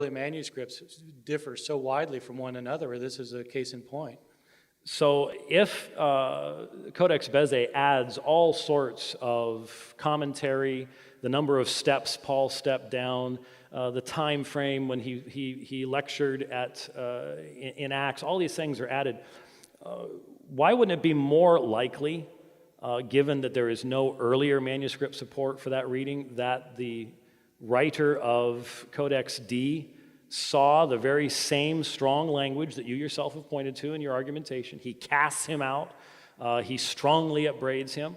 manuscripts differ so widely from one another. This is a case in point. So if Codex Bezae adds all sorts of commentary, the number of steps Paul stepped down, the time frame when he lectured in Acts, all these things are added, why wouldn't it be more likely, given that there is no earlier manuscript support for that reading, that the writer of Codex D saw the very same strong language that you yourself have pointed to in your argumentation? He casts him out, he strongly upbraids him,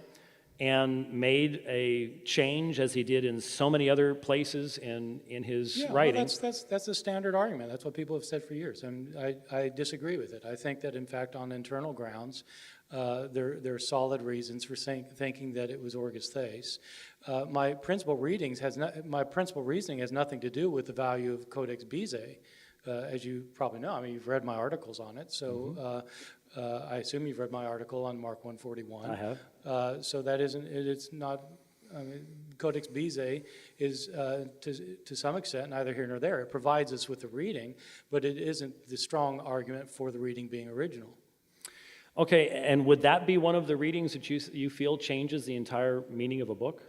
and made a change, as he did in so many other places in his writing. Well, that's a standard argument. That's what people have said for years, and I disagree with it. I think that, in fact, on internal grounds, there are solid reasons for thinking that it was Orgus Theis. My principal reasoning has nothing to do with the value of Codex Bezae, as you probably know. I mean, you've read my articles on it, so I assume you've read my article on Mark 141. I have. So that it's not. I mean, Codex Bezae is, to some extent, neither here nor there. It provides us with the reading, but it isn't the strong argument for the reading being original. Okay, and would that be one of the readings that you feel changes the entire meaning of a book?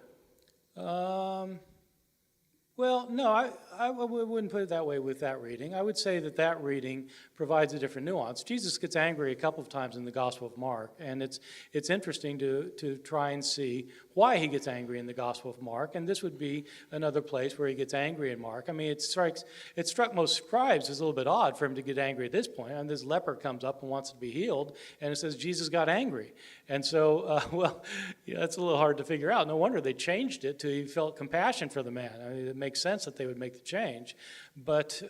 Well, no, I wouldn't put it that way with that reading. I would say that reading provides a different nuance. Jesus gets angry a couple of times in the Gospel of Mark, and it's interesting to try and see why he gets angry in the Gospel of Mark, and this would be another place where he gets angry in Mark. I mean, it struck most scribes as a little bit odd for him to get angry at this point, and this leper comes up and wants to be healed, and it says Jesus got angry. And so, that's a little hard to figure out. No wonder they changed it to he felt compassion for the man. I mean, it makes sense that they would make the change. But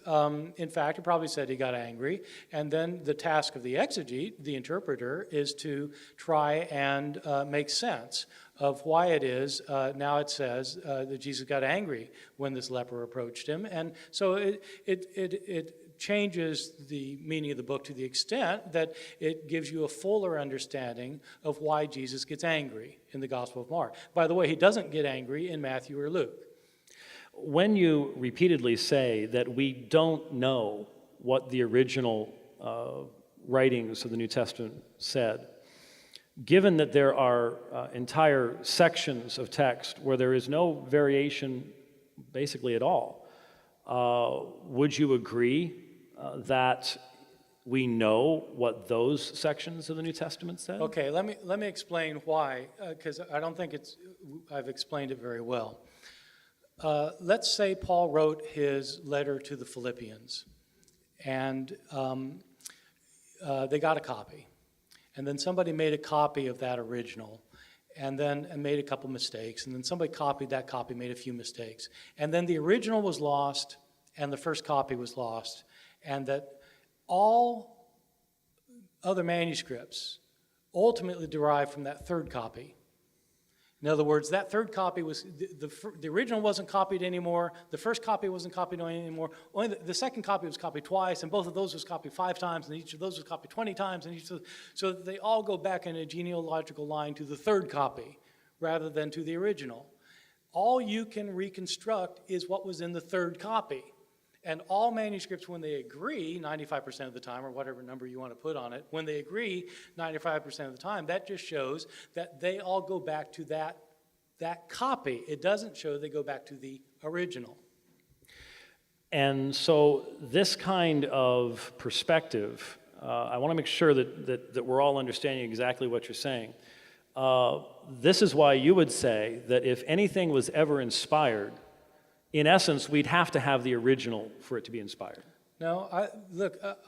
in fact, it probably said he got angry. And then the task of the exegete, the interpreter, is to try and make sense of why it is. Now it says that Jesus got angry when this leper approached him. And so it changes the meaning of the book to the extent that it gives you a fuller understanding of why Jesus gets angry in the Gospel of Mark. By the way, he doesn't get angry in Matthew or Luke. When you repeatedly say that we don't know what the original writings of the New Testament said, given that there are entire sections of text where there is no variation basically at all, would you agree that we know what those sections of the New Testament said? Okay, let me explain why, because I don't think I've explained it very well. Let's say Paul wrote his letter to the Philippians, and they got a copy, and then somebody made a copy of that original, and made a couple mistakes, and then somebody copied that copy, made a few mistakes, and then the original was lost, and the first copy was lost, and that all other manuscripts ultimately derive from that third copy. In other words, that third copy was, the original wasn't copied anymore, the first copy wasn't copied anymore, only the second copy was copied twice, and both of those was copied 5 times, and each of those was copied 20 times, and so they all go back in a genealogical line to the third copy rather than to the original. All you can reconstruct is what was in the third copy. And all manuscripts, when they agree 95% of the time, or whatever number you want to put on it, when they agree 95% of the time, that just shows that they all go back to that copy. It doesn't show they go back to the original. And so this kind of perspective, I want to make sure that we're all understanding exactly what you're saying. This is why you would say that if anything was ever inspired, in essence, we'd have to have the original for it to be inspired. No,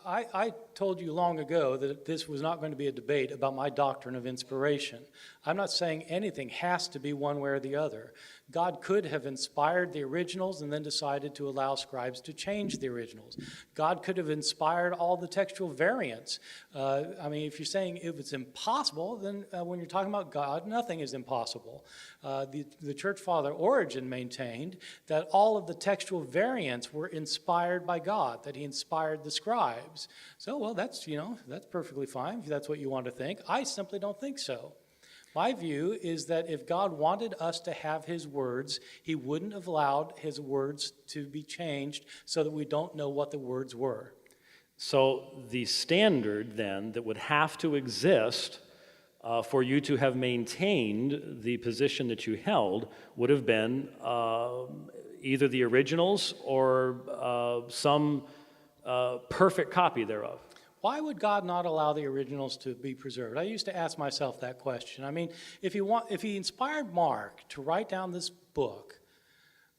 I told you long ago that this was not going to be a debate about my doctrine of inspiration. I'm not saying anything has to be one way or the other. God could have inspired the originals and then decided to allow scribes to change the originals. God could have inspired all the textual variants. I mean, if you're saying if it's impossible, then when you're talking about God, nothing is impossible. The church father Origen maintained that all of the textual variants were inspired by God, that he inspired the scribes. So, well, that's perfectly fine if that's what you want to think. I simply don't think so. My view is that if God wanted us to have his words, he wouldn't have allowed his words to be changed so that we don't know what the words were. So the standard then that would have to exist for you to have maintained the position that you held would have been either the originals or some perfect copy thereof. Why would God not allow the originals to be preserved? I used to ask myself that question. I mean, if he inspired Mark to write down this book,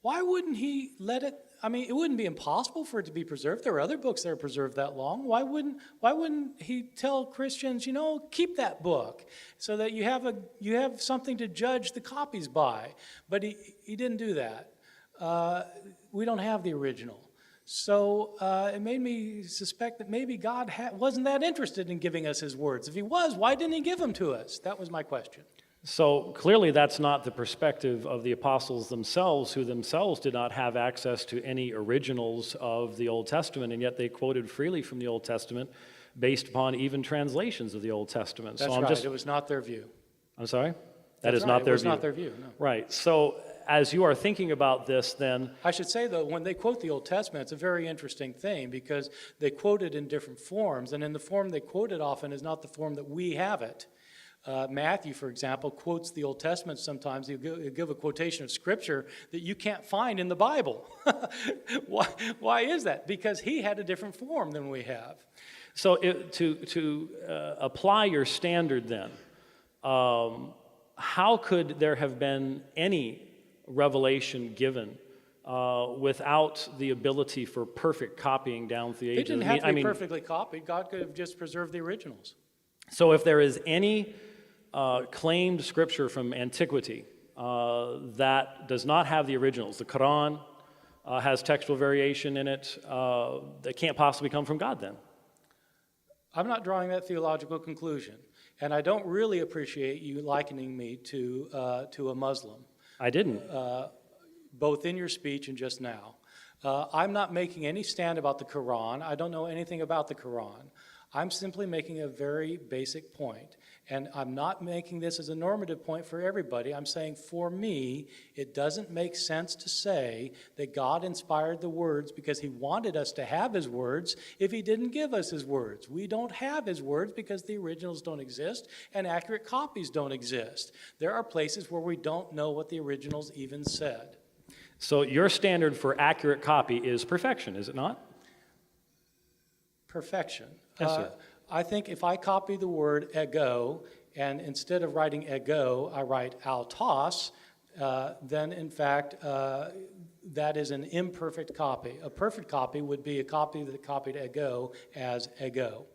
why wouldn't he let it? I mean, it wouldn't be impossible for it to be preserved. There are other books that are preserved that long. Why wouldn't he tell Christians, keep that book so that you have something to judge the copies by? But he didn't do that. We don't have the original. So it made me suspect that maybe God wasn't that interested in giving us his words. If he was, why didn't he give them to us? That was my question. So clearly that's not the perspective of the apostles themselves, who themselves did not have access to any originals of the Old Testament, and yet they quoted freely from the Old Testament based upon even translations of the Old Testament. That's so right. It was not their view. I'm sorry? That's is right. not their It was view. not their view, no. Right. So as you are thinking about this, then I should say, though, when they quote the Old Testament, it's a very interesting thing because they quote it in different forms, and in the form they quote it often is not the form that we have it. Matthew, for example, quotes the Old Testament sometimes. He'll give a quotation of Scripture that you can't find in the Bible. Why is that? Because he had a different form than we have. So to apply your standard then, how could there have been any revelation given without the ability for perfect copying down through the ages? It didn't have to be perfectly copied. God could have just preserved the originals. So if there is any claimed scripture from antiquity that does not have the originals, the Quran has textual variation in it, that can't possibly come from God then? I'm not drawing that theological conclusion, and I don't really appreciate you likening me to a Muslim. I didn't. Both in your speech and just now. I'm not making any stand about the Quran. I don't know anything about the Quran. I'm simply making a very basic point, and I'm not making this as a normative point for everybody. I'm saying for me, it doesn't make sense to say that God inspired the words because he wanted us to have his words if he didn't give us his words. We don't have his words because the originals don't exist and accurate copies don't exist. There are places where we don't know what the originals even said. So your standard for accurate copy is perfection, is it not? Perfection. Yes, sir. I think if I copy the word ego, and instead of writing ego, I write autos, then in fact, that is an imperfect copy. A perfect copy would be a copy that copied ego as ego.